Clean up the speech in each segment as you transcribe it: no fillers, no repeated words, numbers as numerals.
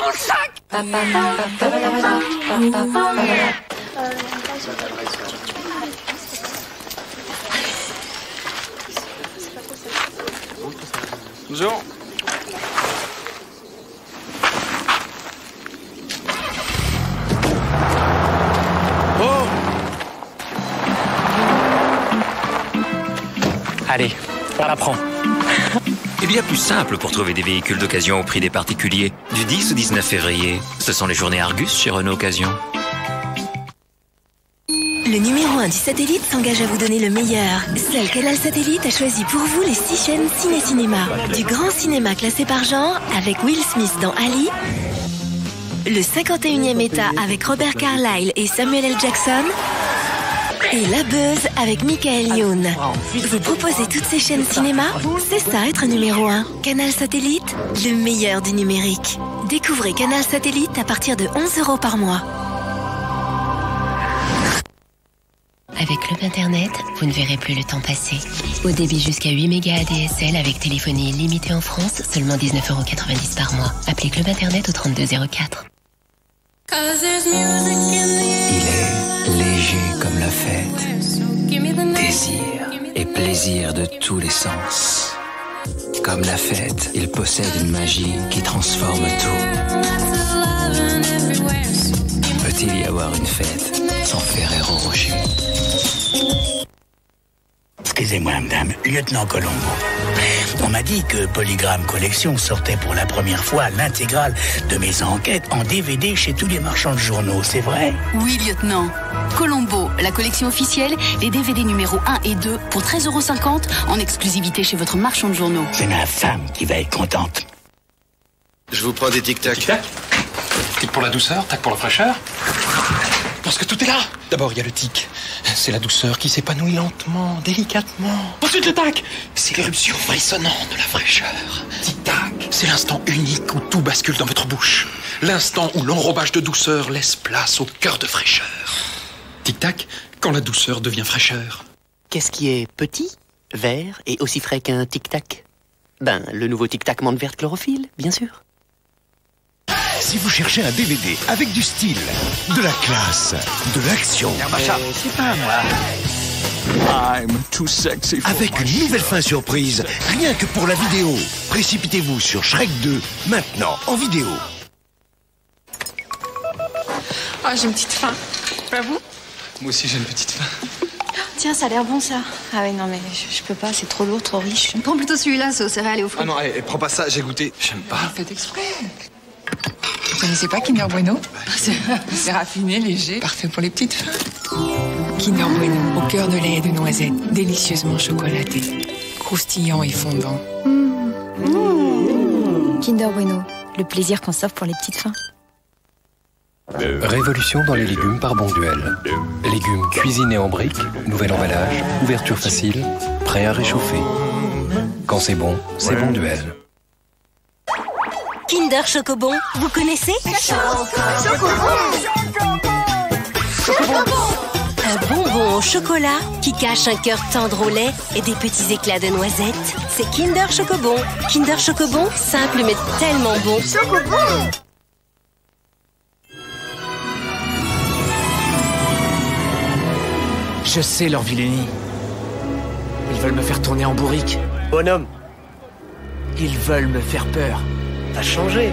le sac. Bonjour. Oh! Allez, on la prend. Eh bien, plus simple pour trouver des véhicules d'occasion au prix des particuliers. Du 10 au 19 février, ce sont les journées Argus chez Renault Occasion. Le numéro 1 du satellite s'engage à vous donner le meilleur. Seul Canal Satellite a choisi pour vous les 6 chaînes ciné-cinéma. Du grand cinéma classé par genre avec Will Smith dans Ali, le 51e État avec Robert Carlyle et Samuel L. Jackson, et La Buzz avec Michael Youn. Vous proposez toutes ces chaînes cinéma? C'est ça être numéro 1. Canal Satellite, le meilleur du numérique. Découvrez Canal Satellite à partir de 11 € par mois. Avec Club Internet, vous ne verrez plus le temps passer. Au débit jusqu'à 8 mégas ADSL avec téléphonie illimitée en France, seulement 19,90 € par mois. Appelez Club Internet au 3204. Il est léger comme la fête, désir et plaisir de tous les sens. Comme la fête, il possède une magie qui transforme tout. Peut-il y avoir une fête sans Ferrero Rocher? Excusez-moi, madame, lieutenant Colombo. On m'a dit que Polygram Collection sortait pour la première fois l'intégrale de mes enquêtes en DVD chez tous les marchands de journaux, c'est vrai? Oui, lieutenant. Colombo, la collection officielle, les DVD numéros 1 et 2 pour 13,50 € en exclusivité chez votre marchand de journaux. C'est ma femme qui va être contente. Je vous prends des tic-tac. Tic-tac? Tic pour la douceur, tac pour la fraîcheur. Parce que tout est là. D'abord, il y a le tic. C'est la douceur qui s'épanouit lentement, délicatement. Ensuite, le tac. C'est l'éruption frissonnante de la fraîcheur. Tic-tac. C'est l'instant unique où tout bascule dans votre bouche. L'instant où l'enrobage de douceur laisse place au cœur de fraîcheur. Tic-tac, quand la douceur devient fraîcheur. Qu'est-ce qui est petit, vert et aussi frais qu'un tic-tac? Ben, le nouveau tic-tac menthe verte chlorophylle, bien sûr. Si vous cherchez un DVD avec du style, de la classe, de l'action, c'est pas moi. I'm too sexy avec une nouvelle fin surprise, rien que pour la vidéo. Précipitez-vous sur Shrek 2, maintenant en vidéo. Oh, j'ai une petite faim. Pas vous? Moi aussi, j'ai une petite faim. Tiens, ça a l'air bon, ça. Ah ouais, non, mais je peux pas, c'est trop lourd, trop riche. Prends plutôt celui-là, c'est aux céréales et aux fruits. Ah non, prends pas ça, j'ai goûté. J'aime pas. Faites exprès. Vous connaissez pas Kinder Bueno? C'est raffiné, léger, parfait pour les petites fins. Kinder Bueno, au cœur de lait et de noisettes, délicieusement chocolaté, croustillant et fondant. Kinder Bueno, le plaisir qu'on s'offre pour les petites fins. Révolution dans les légumes par Bonduelle. Légumes cuisinés en briques, nouvel emballage, ouverture facile, prêt à réchauffer. Quand c'est Bonduelle. Kinder Chocobon, vous connaissez? Un bonbon au chocolat qui cache un cœur tendre au lait et des petits éclats de noisettes. C'est Kinder Chocobon. Kinder Chocobon, simple mais tellement bon. Je sais leur vilainie. Ils veulent me faire tourner en bourrique. Bonhomme, Ils veulent me faire peur. t'as changé.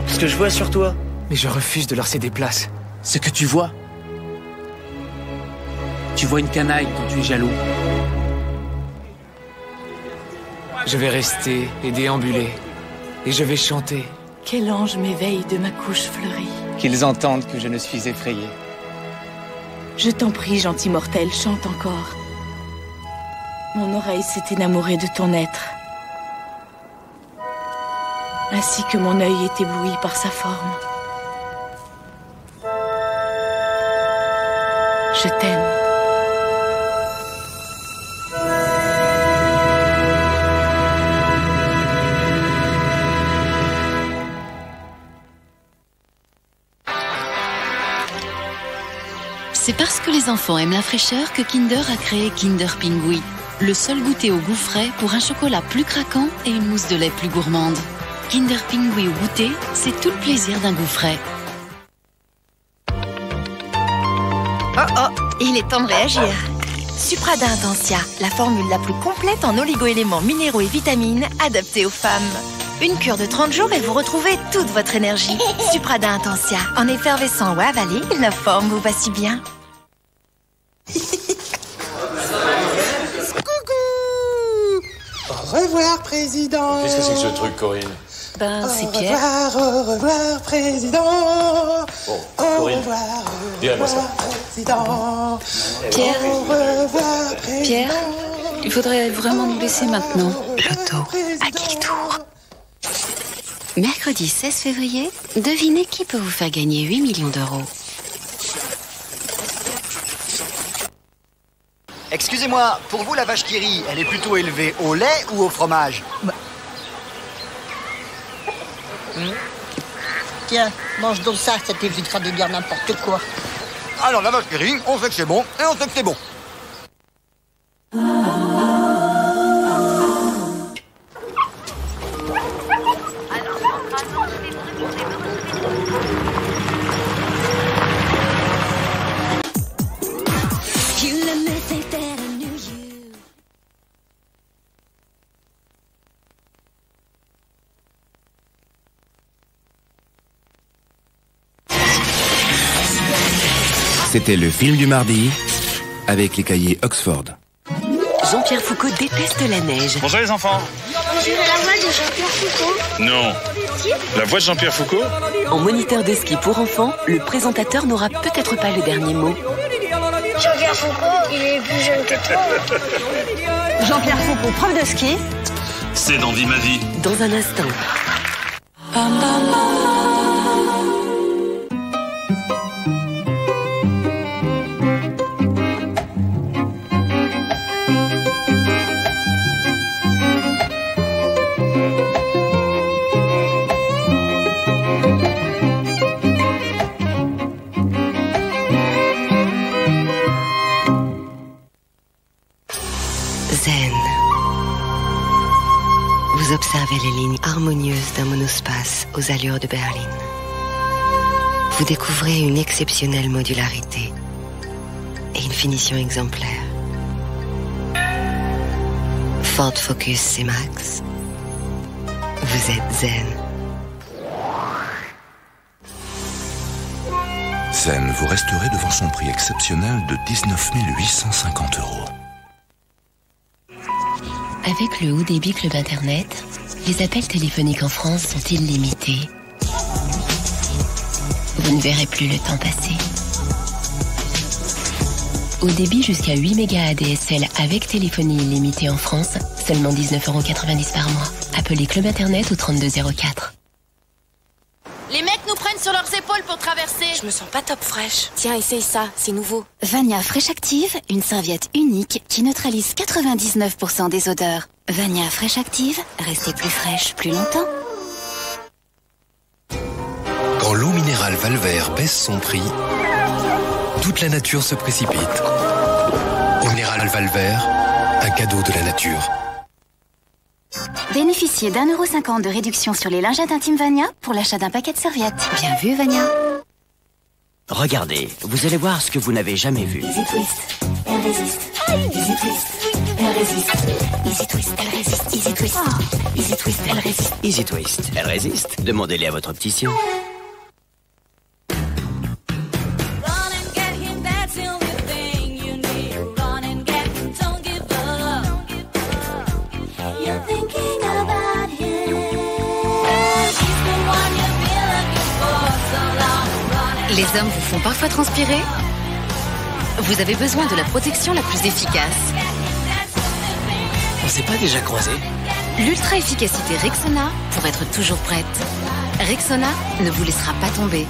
Ce que je vois sur toi. Mais je refuse de leur céder place. Ce que tu vois une canaille dont tu es jaloux. Je vais rester et déambuler. Et je vais chanter. Quel ange m'éveille de ma couche fleurie. Qu'ils entendent que je ne suis effrayé. Je t'en prie, gentil mortel, chante encore. Mon oreille s'est enamorée de ton être. Ainsi que mon œil est ébloui par sa forme. Je t'aime. C'est parce que les enfants aiment la fraîcheur que Kinder a créé Kinder Pingui, le seul goûter au goût frais pour un chocolat plus craquant et une mousse de lait plus gourmande. Kinder Pingui au goûter, c'est tout le plaisir d'un goût frais. Oh, il est temps de réagir. Suprada Intensia, la formule la plus complète en oligo-éléments, minéraux et vitamines, adaptée aux femmes. Une cure de 30 jours et vous retrouvez toute votre énergie. Suprada Intensia, en effervescent ou avalé, la forme vous va si bien. Au revoir, président. Qu'est-ce que c'est que ce truc, Corinne? C'est Pierre. Au revoir, président. Bon, Au Corinne, revoir, dis-moi ça. président. Pierre. Au revoir, président. Pierre, il faudrait vraiment nous laisser maintenant. Loto, à quel tour? Mercredi 16 février, devinez qui peut vous faire gagner 8 millions d'euros. Excusez-moi, pour vous la vache qui rit, elle est plutôt élevée au lait ou au fromage? Tiens, mange donc ça t'évitera de dire n'importe quoi. Alors la vache qui rit, on sait que c'est bon et on sait que c'est bon. C'était le film du mardi avec les cahiers Oxford. Jean-Pierre Foucault déteste la neige. Bonjour les enfants. On dirait la voix de Jean-Pierre Foucault. Non. La voix de Jean-Pierre Foucault? En moniteur de ski pour enfants, le présentateur n'aura peut-être pas le dernier mot. Jean-Pierre Foucault, il est plus jeune que toi. Jean-Pierre Foucault, prof de ski. C'est dans Vie ma vie. Dans un instant. Zen. Vous observez les lignes harmonieuses d'un monospace aux allures de berline. Vous découvrez une exceptionnelle modularité et une finition exemplaire. Ford Focus C-Max. Vous êtes zen. Zen, vous resterez devant son prix exceptionnel de 19 850 €. Avec le haut débit Club Internet, les appels téléphoniques en France sont illimités. Vous ne verrez plus le temps passer. Haut débit jusqu'à 8 mégas ADSL avec téléphonie illimitée en France, seulement 19,90 € par mois. Appelez Club Internet au 3204. Les mecs nous prennent sur leurs épaules pour traverser. Je me sens pas top fraîche. Tiens, essaye ça, c'est nouveau. Vania Fresh Active, une serviette unique qui neutralise 99% des odeurs. Vania Fresh Active, restez plus fraîche plus longtemps. Quand l'eau minérale Valvert baisse son prix, toute la nature se précipite. Eau minérale Valvert, un cadeau de la nature. Bénéficiez d'1,50 € de réduction sur les lingettes intimes Vania pour l'achat d'un paquet de serviettes. Bien vu, Vania. Regardez, vous allez voir ce que vous n'avez jamais vu. Easy Twist, elle résiste. Easy Twist, elle résiste. Easy Twist, elle résiste. Easy Twist, Easy Twist, elle résiste. Easy Twist, elle résiste. Demandez-les à votre opticien. Les hommes vous font parfois transpirer? Vous avez besoin de la protection la plus efficace. On s'est pas déjà croisés? L'ultra-efficacité Rexona pour être toujours prête. Rexona ne vous laissera pas tomber.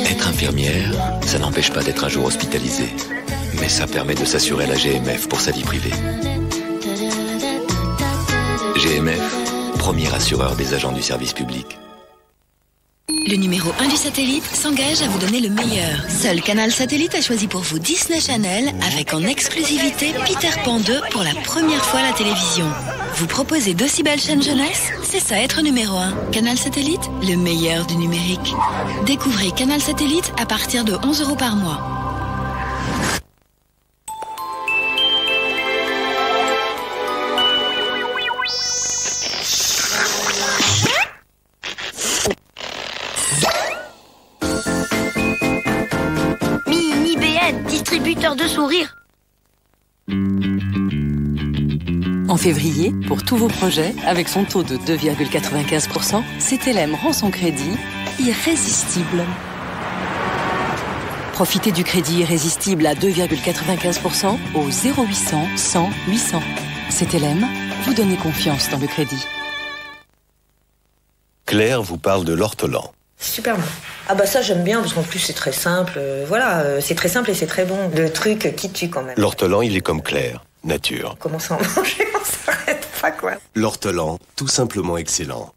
Être infirmière, ça n'empêche pas d'être un jour hospitalisé. Mais ça permet de s'assurer la GMF pour sa vie privée. GMF, premier assureur des agents du service public. le numéro 1 du satellite, s'engage à vous donner le meilleur. Seul Canal Satellite a choisi pour vous Disney Channel avec en exclusivité Peter Pan 2 pour la première fois à la télévision. Vous proposez d'aussi belles chaînes jeunesse? C'est ça être numéro 1. Canal Satellite, le meilleur du numérique. Découvrez Canal Satellite à partir de 11 € par mois. Distributeur de sourires. En février, pour tous vos projets, avec son taux de 2,95%, CTLM rend son crédit irrésistible. Profitez du crédit irrésistible à 2,95% au 0800 100 800. CTLM, vous donnez confiance dans le crédit. Claire vous parle de l'ortolan. Super bon. Ah bah ça j'aime bien parce qu'en plus c'est très simple. Voilà, c'est très simple et c'est très bon. Le truc qui tue quand même. L'ortolan, il est comme Claire, nature. Comment ça en manger, on s'arrête pas quoi. L'ortolan, tout simplement excellent.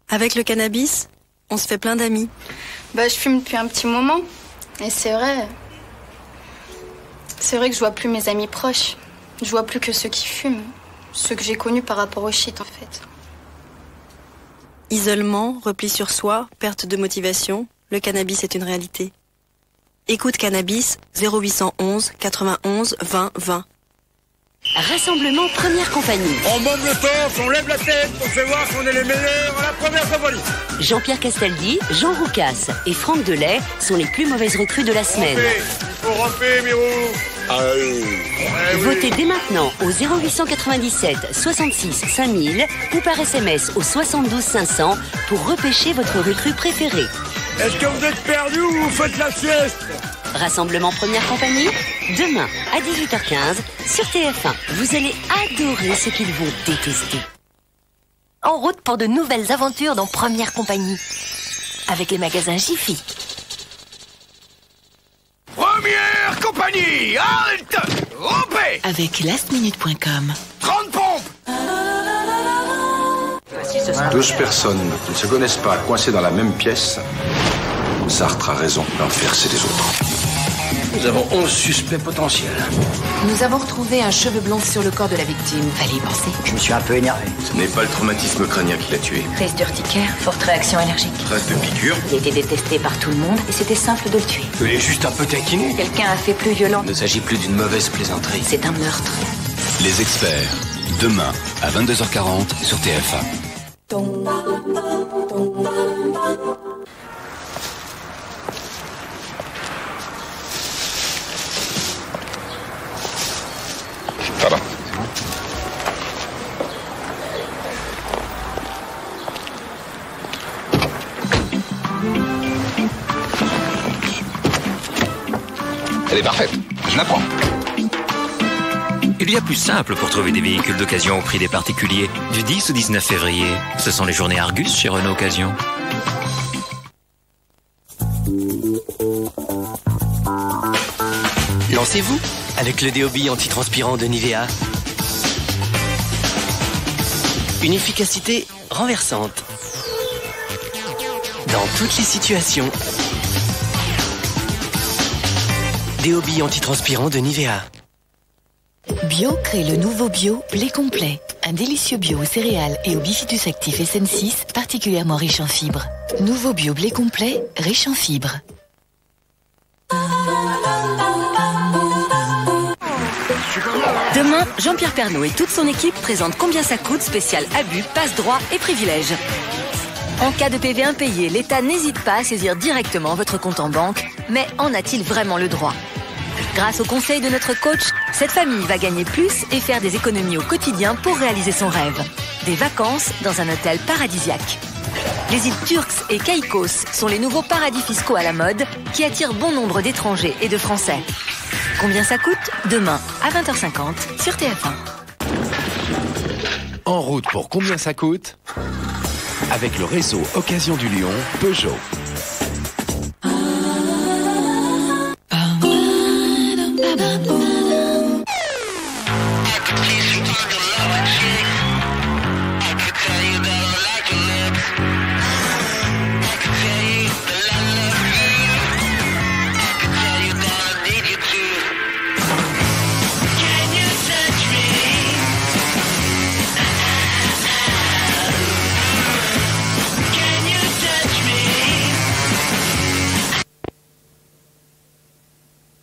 Avec le cannabis, on se fait plein d'amis. Bah je fume depuis un petit moment. Et c'est vrai. C'est vrai que je vois plus mes amis proches. Je vois plus que ceux qui fument. Ceux que j'ai connus par rapport au shit, en fait. Isolement, repli sur soi, perte de motivation, le cannabis est une réalité. Écoute Cannabis, 0811 91 20 20. Rassemblement Première Compagnie. On monte le torse, on lève la tête, on fait voir qu'on est les meilleurs à la Première Compagnie. Jean-Pierre Castaldi, Jean Roucas et Franck Delay sont les plus mauvaises recrues de la semaine. Faut ramper, Mirou. Votez dès maintenant au 0897 66 5000 ou par SMS au 72 500 pour repêcher votre recrue préférée. Est-ce que vous êtes perdu ou vous faites la sieste? Rassemblement Première Compagnie, demain à 18h15 sur TF1. Vous allez adorer ce qu'ils vont détester. En route pour de nouvelles aventures dans Première Compagnie. Avec les magasins Jiffy. Première Compagnie, halte, rompez. Avec lastminute.com. 30 pompes. 12 personnes qui ne se connaissent pas coincées dans la même pièce. Sartre a raison, l'enfer c'est des autres. Nous avons 11 suspects potentiels. Nous avons retrouvé un cheveu blond sur le corps de la victime. Fallait y penser. Je me suis un peu énervé. Ce n'est pas le traumatisme crânien qui l'a tué. Prise d'urticaire, forte réaction allergique. Trace de piqûre. Il était détesté par tout le monde et c'était simple de le tuer. Il est juste un peu taquiné. Quelqu'un a fait plus violent. Il ne s'agit plus d'une mauvaise plaisanterie. C'est un meurtre. Les experts, demain à 22h40 sur TF1. Ça va. Elle est parfaite. Je la prends. Il y a plus simple pour trouver des véhicules d'occasion au prix des particuliers. Du 10 au 19 février, ce sont les journées Argus chez Renault Occasion. Lancez-vous avec le déobi antitranspirant de Nivea. Une efficacité renversante. Dans toutes les situations. Déobi antitranspirant de Nivea. Bio crée le nouveau bio blé complet. Un délicieux bio aux céréales et au bifidus actif SN6 particulièrement riche en fibres. Nouveau bio blé complet, riche en fibres. Demain, Jean-Pierre Pernaut et toute son équipe présentent Combien ça coûte spécial abus, passe-droit et privilèges. En cas de PV impayé, l'État n'hésite pas à saisir directement votre compte en banque. Mais en a-t-il vraiment le droit ? Grâce au conseil de notre coach, cette famille va gagner plus et faire des économies au quotidien pour réaliser son rêve. Des vacances dans un hôtel paradisiaque. Les îles Turks et Caïcos sont les nouveaux paradis fiscaux à la mode qui attirent bon nombre d'étrangers et de Français. Combien ça coûte ? Demain à 20h50 sur TF1. En route pour Combien ça coûte ? Avec le réseau Occasion du Lyon, Peugeot.